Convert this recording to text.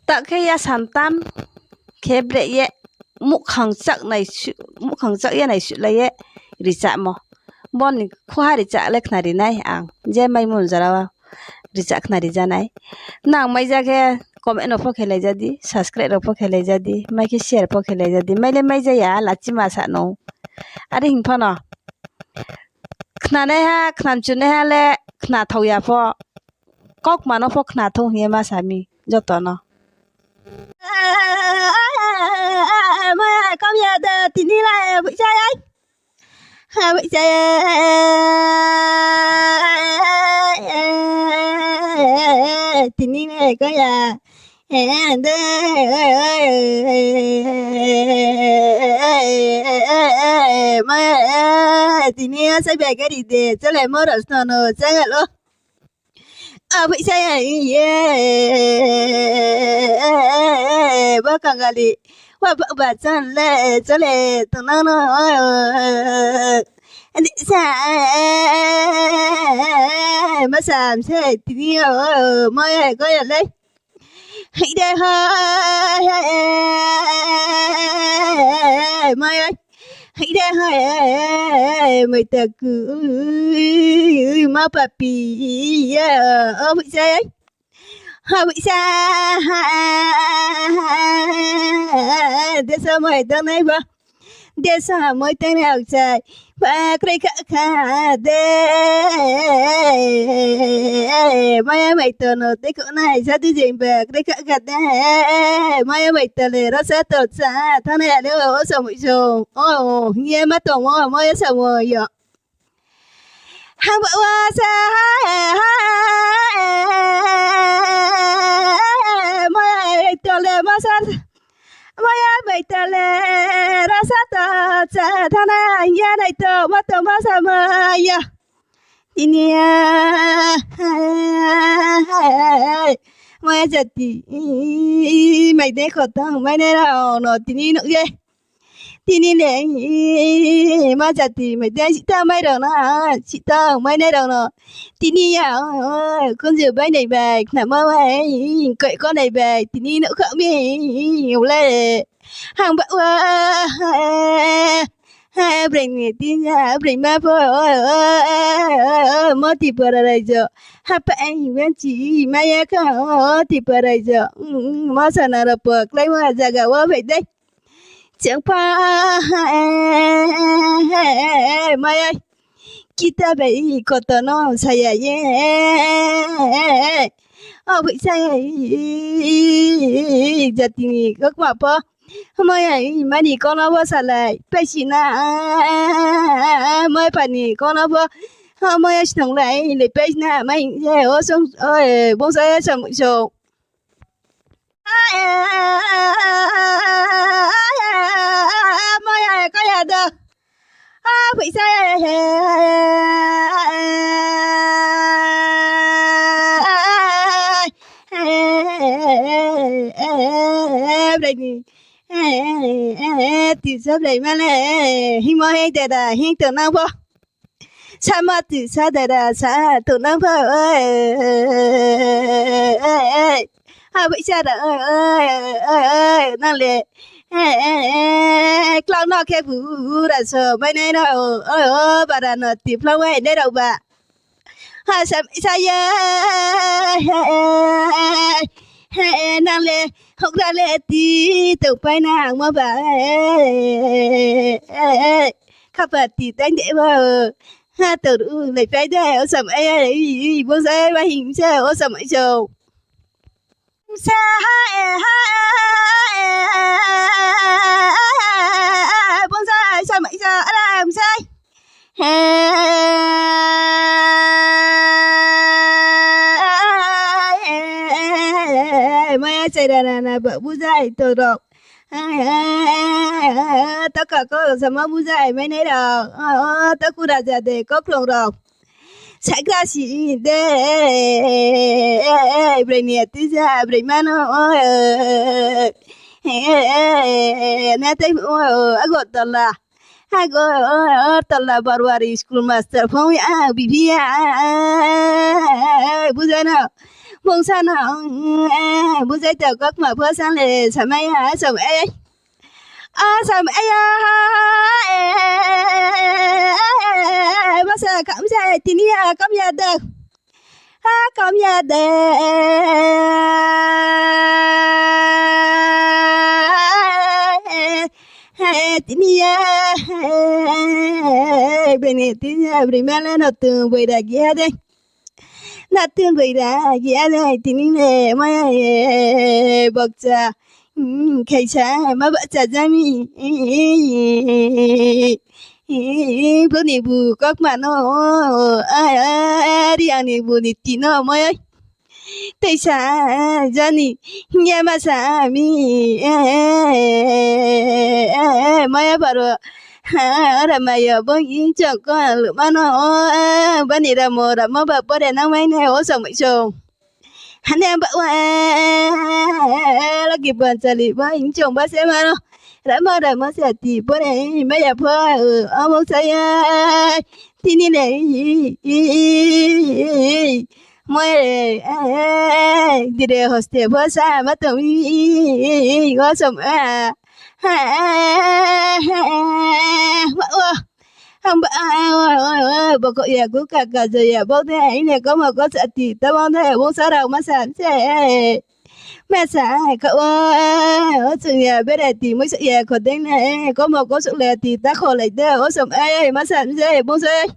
ta cái ya santam ke bre ye muk khang chak ye này shu le ye ri cha mo bon ni khwa ri cha le khna ri nai ang je mai mun jara ri cha khna ri ja nai nang mai ja ke comment no pho khele jadi subscribe ro pho khele jadi mai ke share pho khele jadi mai le mai ja ya la chi ma sa no ari hing pho no khna ne ha khnam chu ne ha le khna thau ya pho kok ma no pho khna thau hi ma sa mi joto no mai con nhà thì đi lại bị sai ấy bị sai thì đi này có nhà mai thì đi sai về cái gì để cho lại mất rồi nó sai rồi luôn bị sai bác càng gali bà chân lệ cho lệ thằng nó sa mà làm thế thì nhiều mới có nhận đấy hãy để hơi mới ơi hãy để hơi mày ta cứ mà papi bị sai ấy bị sai để sao mày tao này ba để sao mày tao này học sai và cái cả để mày tao nó để cái này sao đi chơi bè cái cả để mày tao này nó sẽ tốt sa thằng này nó ở sao mày sao nghe mà tao mày sao mày vậy hàng bữa qua sa mày tao lên mà sao mày mày tao lên ra sao tao cha thằng này nghe này tao mà sao mày ya ini mày jadi mày để khó tao mày để nào nó tini nữa ghê tini này mà jadi mày để chị tao mày đâu nó chị tao mày để đâu nó tini à con giờ bay này về nằm mơ mày cậy con này về tini nữa không biết nhiều lệ hàng bão brain tin brain mà phô mất thì bờ ra rồi hapa anh vẫn chỉ mày có thì bờ ra rồi mà sao nào bờ lấy mà jaga wa vậy đấy chẳng phải mày ơi kita bị có tao nó sai ye bị sai jadi các bạn po mày mày đi con nó bao sao lại phải xin mày phải đi con nó bao mày sống lại để phải na mày ở sống ơi bông sai sống sống mày có nhà đâu bị sai đây nè thì sao đây mà này hi mơ hay đây là hi tưởng năng vô sao mà thì sao đây là sao tưởng năng vô bị sao đó năng lệ clown nó cái vụ là sợ mấy này nó bà đã nó tiếp lâu ấy đây đâu bà sao sao năng lệ không ra lệ tí tự phải nàng mà bà khắp bà tí đánh để bà tự lại phải để ở sầm ấy bố giấy bà hình xe ở sầm ấy châu sa bố giấy sầm ấy châu làm sai mày chạy ra là vợ bố giấy tôi rồi tất cả có什么不在没那了tất cả đã ra để có lòng rồi sai ra gì để brain này tí ra brain mà nó nè thấy agora là baru hari school master phong ya bibi ya buzana buông san hồng buông dây tờ gốc mà bữa sáng lệ sầm ai sầm ai sầm ai bữa sáng cảm giác tin ya cảm giác được cảm giác được tin ya bên tin ya primera no tu voy a guiar Natin bida giada tinine maya baksa kaisa mabasa jami boni bu kok mano ariani boni tino maya taisa jani nyamasa mi maya baro Ramaya bông chẳng có lửa mà nó bên đi ra mồ ra mà bà bữa đèn nắng mấy này ố sông mấy sông hắn em bảo là kịp bạn trả lời với những chồng bác sĩ mà nó ra mà sẽ thì bữa này mấy giờ phơi ở một say thì đi này mỗi đi để hostel bữa sáng mà tụi có sông không bà cậu ya cũng cả cả rồi ya bố thế ấy này có mà có sợ thì tao bố thế bố sợ đâu mà sợ thế mẹ sợ cậu ở sự ya bé này thì mới sợ ya còn đấy này có mà có sự lẹ thì ta khổ lại thế ở sầm ấy mà sợ thế bố sợ